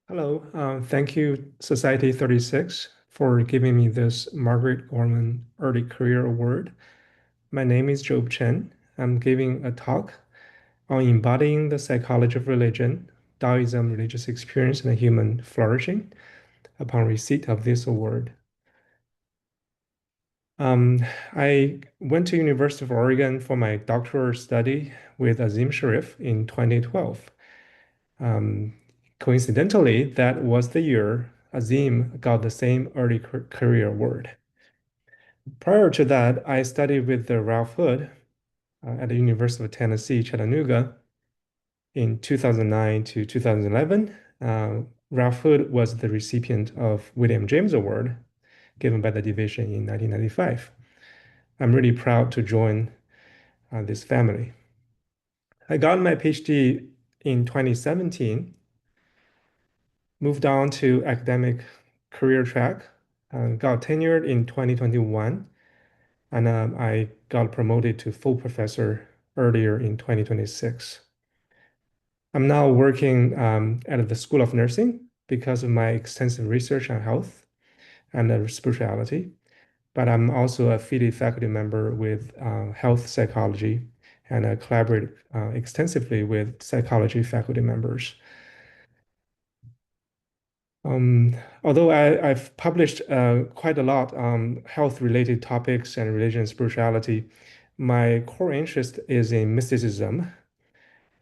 Hello, thank you, Society 36, for giving me this Margaret Gorman Early Career Award. My name is Chen. I'm giving a talk on embodying the psychology of religion, Daoism, religious experience, and human flourishing upon receipt of this award. Um, I went to University of Oregon for my doctoral study with Azim Sharif in 2012. Um, Coincidentally, that was the year Azim got the same early career award. Prior to that, I studied with Ralph Hood at the University of Tennessee, Chattanooga in 2009 to 2011. Ralph Hood was the recipient of William James Award given by the division in 1995. I'm really proud to join this family. I got my PhD in 2017, moved on to academic career track, got tenured in 2021, and I got promoted to full professor earlier in 2026. I'm now working at the School of Nursing because of my extensive research on health and spirituality, but I'm also a affiliate faculty member with health psychology and I collaborate extensively with psychology faculty members. Um, Although I've published quite a lot on health-related topics and religion and spirituality, my core interest is in mysticism.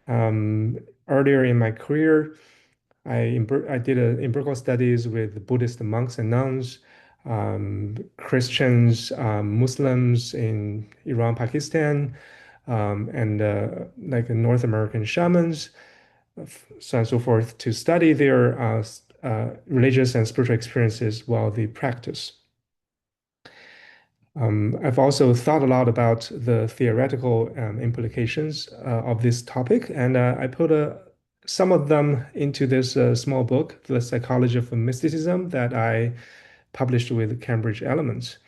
Earlier in my career, I did empirical studies with Buddhist monks and nuns, Christians, Muslims in Iran, Pakistan, and like North American shamans, so on and so forth, to study their religious and spiritual experiences while they practice. I've also thought a lot about the theoretical implications of this topic, and I put some of them into this small book, The Psychology of Mysticism, that I published with Cambridge Elements,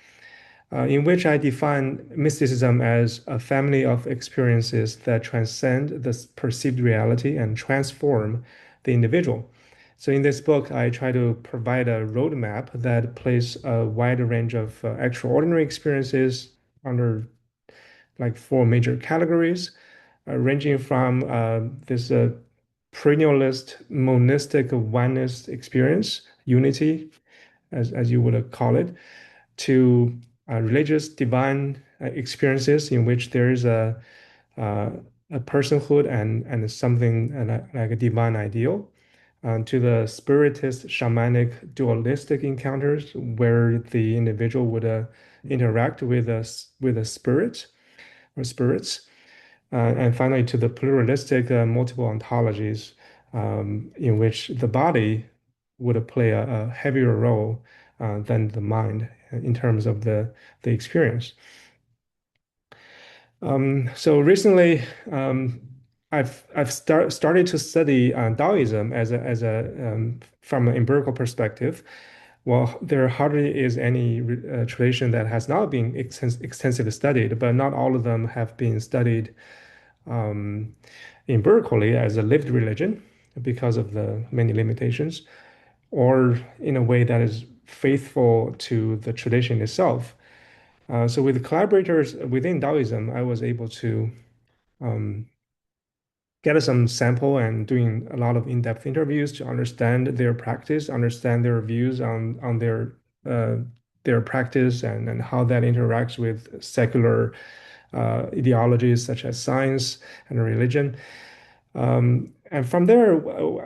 in which I define mysticism as a family of experiences that transcend the perceived reality and transform the individual. So in this book, I try to provide a roadmap that places a wide range of extraordinary experiences under like four major categories, ranging from this perennialist, monistic oneness experience, unity, as you would call it, to religious divine experiences in which there is uh, a personhood and something like a divine ideal, to the spiritist, shamanic, dualistic encounters where the individual would interact with a spirit or spirits, and finally to the pluralistic, multiple ontologies, in which the body would play a heavier role than the mind in terms of the experience. So recently, I've started to study Taoism as a from an empirical perspective. Well, there hardly is any tradition that has not been extensively studied, but not all of them have been studied um, empirically as a lived religion because of the many limitations, or in a way that is faithful to the tradition itself. So with collaborators within Taoism, I was able to um, get some sample and doing a lot of in-depth interviews to understand their practice, understand their views on uh, their practice and how that interacts with secular ideologies such as science and religion. And from there,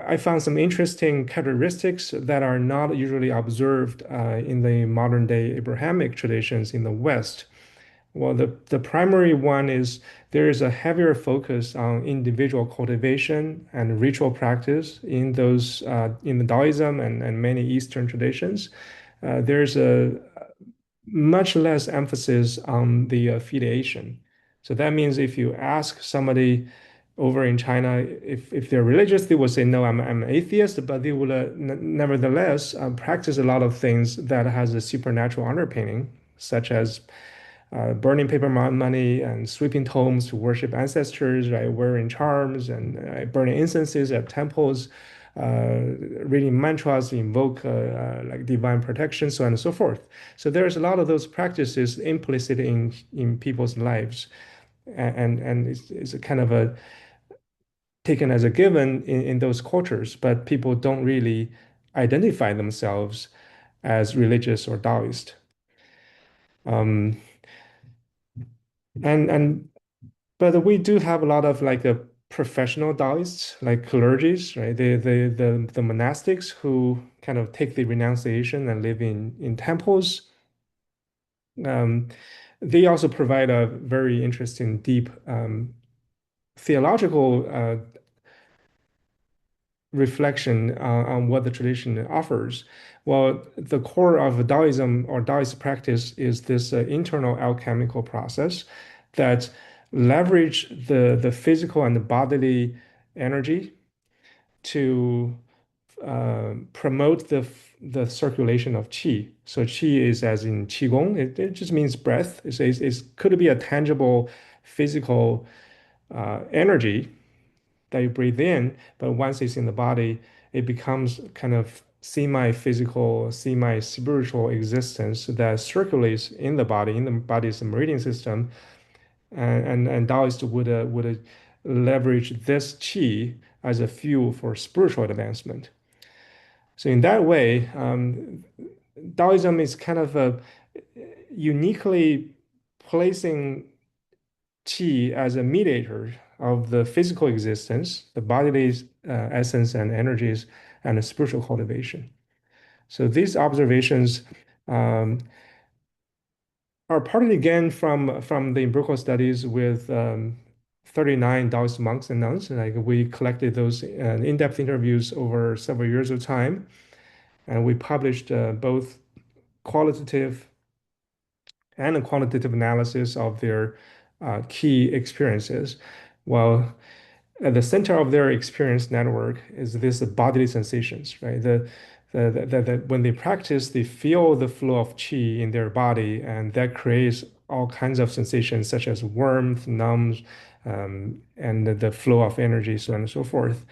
I found some interesting characteristics that are not usually observed in the modern day Abrahamic traditions in the West. Well, the primary one is there is a heavier focus on individual cultivation and ritual practice in those in the Taoism and many Eastern traditions. There's a much less emphasis on the affiliation. So that means if you ask somebody over in China if they're religious, they will say, no, I'm an atheist, but they will nevertheless practice a lot of things that has a supernatural underpinning, such as burning paper money and sweeping tombs to worship ancestors, right? Wearing charms and burning incenses at temples. reading mantras, invoke like divine protection, so on and so forth. So there's a lot of those practices implicit in people's lives, and it's a kind of a taken as a given in those cultures, but people don't really identify themselves as religious or Taoist. Um, and but we do have a lot of like a professional Taoists, like clergies, right? The monastics who kind of take the renunciation and live in temples. Um, they also provide a very interesting, deep theological reflection on what the tradition offers. Well, the core of Taoism or Taoist practice is this internal alchemical process that leverage the physical and the bodily energy to promote the circulation of qi. So qi is as in qigong. It just means breath. It could be a tangible physical energy that you breathe in, but once it's in the body, it becomes kind of semi-physical, semi-spiritual existence that circulates in the body. In the body's meridian system, and Taoists would leverage this qi as a fuel for spiritual advancement. So in that way, Taoism is kind of uniquely placing qi as a mediator of the physical existence, the bodily essence and energies, and the spiritual cultivation. So these observations um, are partly again from the empirical studies with 39 Taoist monks and nuns. Like we collected those in-depth interviews over several years of time, and we published both qualitative and a quantitative analysis of their key experiences. Well, at the center of their experience network is this bodily sensations, right? When they practice, they feel the flow of qi in their body, and that creates all kinds of sensations such as warmth, numbs, and the flow of energy, so on and so forth.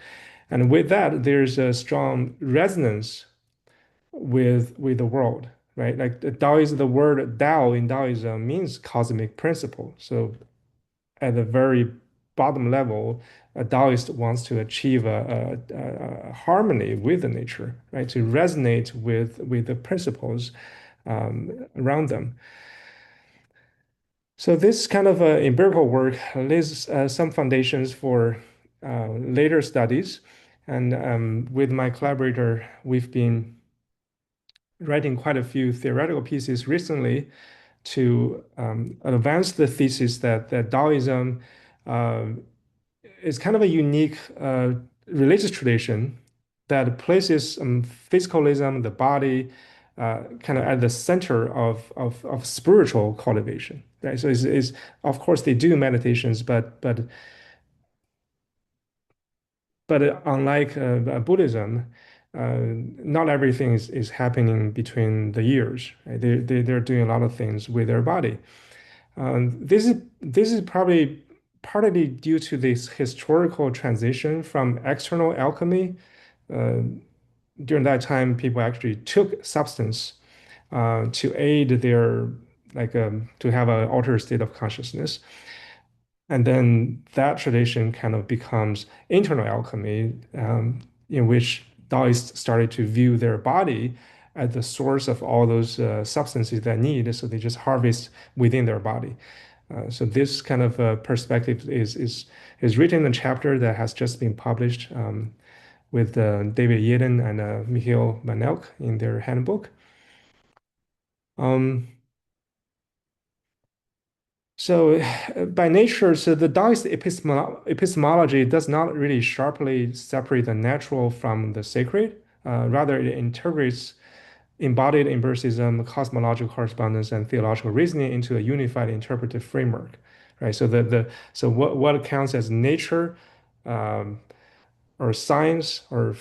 And with that, there's a strong resonance with the world, right? Like the Taoism, the word Tao in Taoism means cosmic principle. So at the very bottom level, a Taoist wants to achieve a harmony with the nature, right? To resonate with the principles around them. So this kind of empirical work lays some foundations for later studies. And with my collaborator, we've been writing quite a few theoretical pieces recently to advance the thesis that Taoism uh, is kind of a unique religious tradition that places physicalism, the body, kind of at the center of spiritual cultivation, right? So of course they do meditations, but unlike Buddhism, not everything is happening between the ears, right? They're doing a lot of things with their body. This is probably partly due to this historical transition from external alchemy. Uh, During that time, people actually took substance to aid their to have an altered state of consciousness. And then that tradition kind of becomes internal alchemy, in which Taoists started to view their body as the source of all those substances they need. So they just harvest within their body. So this kind of perspective is written in a chapter that has just been published with David Yeden and Michiel van Elk in their handbook. Um, So, by nature, so the Taoist epistemology does not really sharply separate the natural from the sacred. Rather, it integrates embodied empiricism, cosmological correspondence, and theological reasoning into a unified interpretive framework. Right. So so what counts as nature, um, or science or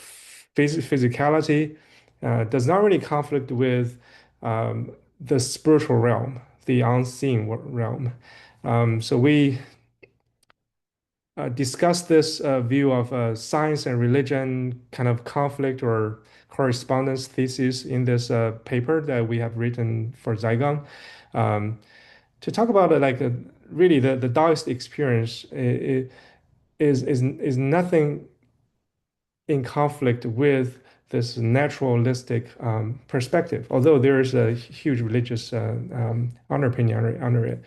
physicality does not really conflict with the spiritual realm, the unseen realm. So discuss this view of science and religion kind of conflict or correspondence thesis in this paper that we have written for Zygon. Um, to talk about it, like really the Taoist experience is nothing in conflict with this naturalistic perspective, although there is a huge religious underpinning under it.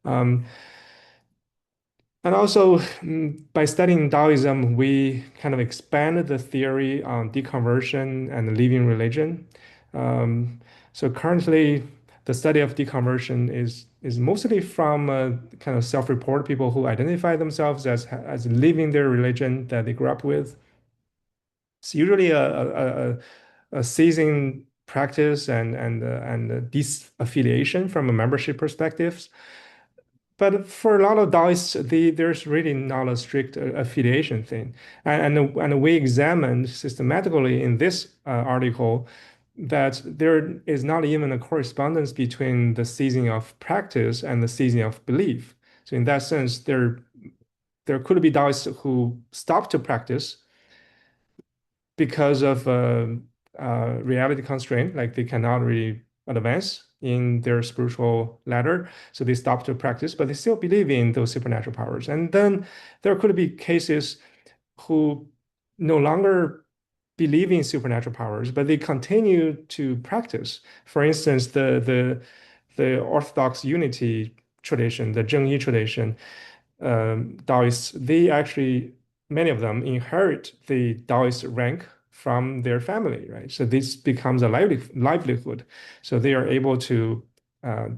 Um, and also, by studying Taoism, we kind of expanded the theory on deconversion and living religion. Um, so currently, the study of deconversion is mostly from kind of self-report people who identify themselves as living their religion that they grew up with. It's usually a ceasing practice and a disaffiliation from a membership perspective. But for a lot of Taoists, there's really not a strict affiliation thing. And we examined systematically in this article that there is not even a correspondence between the ceasing of practice and the ceasing of belief. So in that sense, there could be Taoists who stop to practice because of reality constraint, like they cannot really advance in their spiritual ladder, so they stop to practice, but they still believe in those supernatural powers. And then there could be cases who no longer believe in supernatural powers, but they continue to practice. For instance, the Orthodox unity tradition, the Zhengyi tradition, Taoists, they actually, many of them inherit the Taoist rank from their family, right? So this becomes a livelihood. So they are able to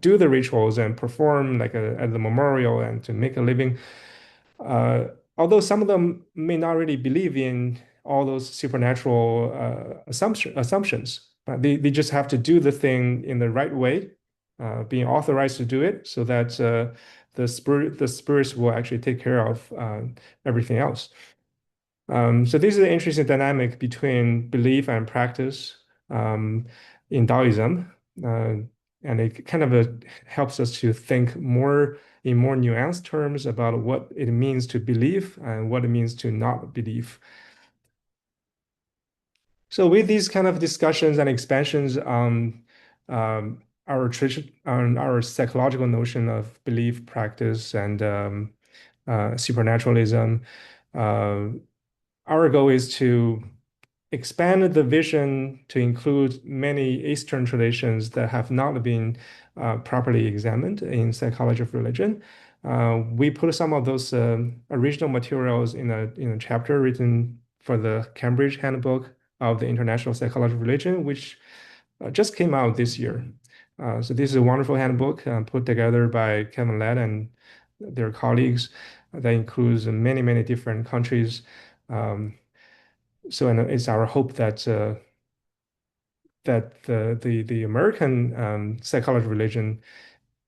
do the rituals and perform like at the memorial and to make a living. Uh, Although some of them may not really believe in all those supernatural assumptions, but they just have to do the thing in the right way, being authorized to do it, so that the spirits will actually take care of everything else. So this is an interesting dynamic between belief and practice in Taoism, uh, and it kind of helps us to think more in more nuanced terms about what it means to believe and what it means to not believe. So with these kind of discussions and expansions on our tradition, on our psychological notion of belief, practice, and supernaturalism, uh, our goal is to expand the vision to include many Eastern traditions that have not been properly examined in psychology of religion. We put some of those original materials in a chapter written for the Cambridge Handbook of the International Psychology of Religion, which just came out this year. So this is a wonderful handbook put together by Kevin Ladd and their colleagues that includes many, many different countries. Um, so and it's our hope that the American psychology of religion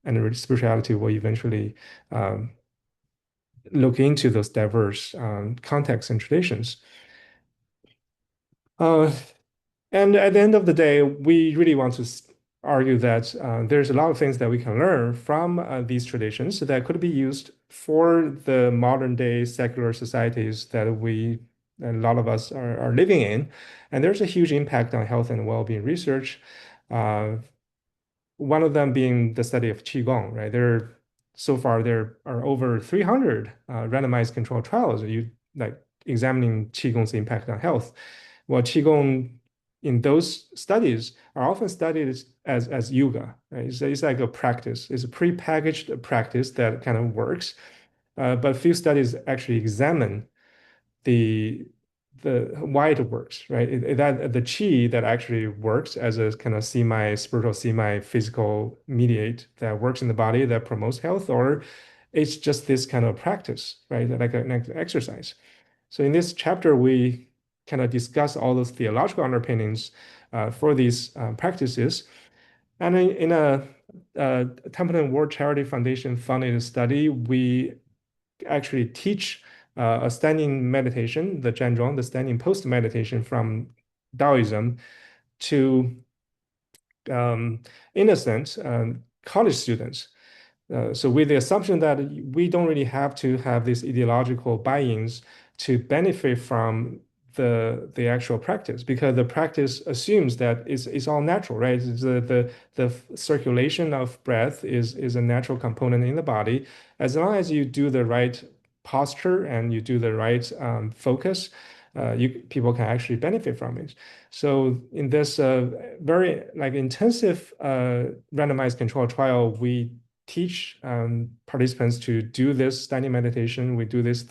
and spirituality will eventually um, look into those diverse contexts and traditions. Uh, and at the end of the day, we really want to argue that there's a lot of things that we can learn from these traditions that could be used for the modern day secular societies that a lot of us are living in. And there's a huge impact on health and well-being research. Uh, One of them being the study of Qigong, right? So far there are over 300 randomized controlled trials like examining Qigong's impact on health. Well, Qigong in those studies are often studied as yoga, right? It's like a practice. It's a pre-packaged practice that kind of works, but few studies actually examine the why it works, right? That the chi that actually works as a kind of semi-spiritual, semi-physical mediate that works in the body that promotes health, or it's just this kind of practice, right? Like an exercise. So in this chapter, we kind of discuss all those theological underpinnings for these practices. And in a Templeton World Charity Foundation funded study, we actually teach a standing meditation, the Zhanzhuang, the standing post meditation from Daoism to, in a sense, college students. So with the assumption that we don't really have to have these ideological buy-ins to benefit from the actual practice, because the practice assumes that it's all natural, right? The circulation of breath is a natural component in the body. As long as you do the right posture and you do the right focus, people can actually benefit from it. So in this very like intensive randomized control trial, we teach participants to do this standing meditation. We do this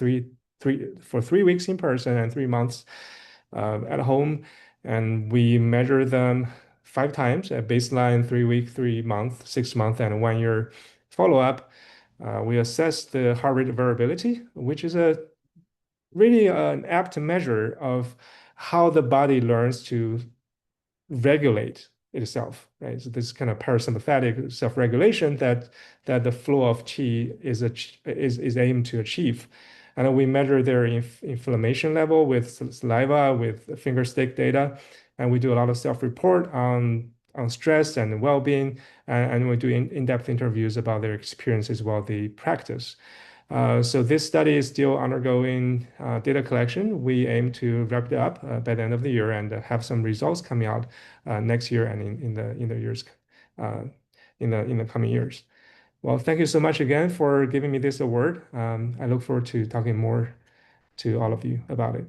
for 3 weeks in person and 3 months at home, and we measure them 5 times at baseline, 3 week, 3 month, 6 month, and 1 year follow-up. We assess the heart rate variability, which is a really an apt measure of how the body learns to regulate itself, right? So this kind of parasympathetic self-regulation that the flow of qi is aimed to achieve. And then we measure their inflammation level with saliva, with finger stick data, and we do a lot of self-report on stress and well-being, and we do in-depth interviews about their experiences while they practice. So this study is still undergoing data collection. We aim to wrap it up by the end of the year and have some results coming out next year and in the years uh, in the coming years. Well, thank you so much again for giving me this award. I look forward to talking more to all of you about it.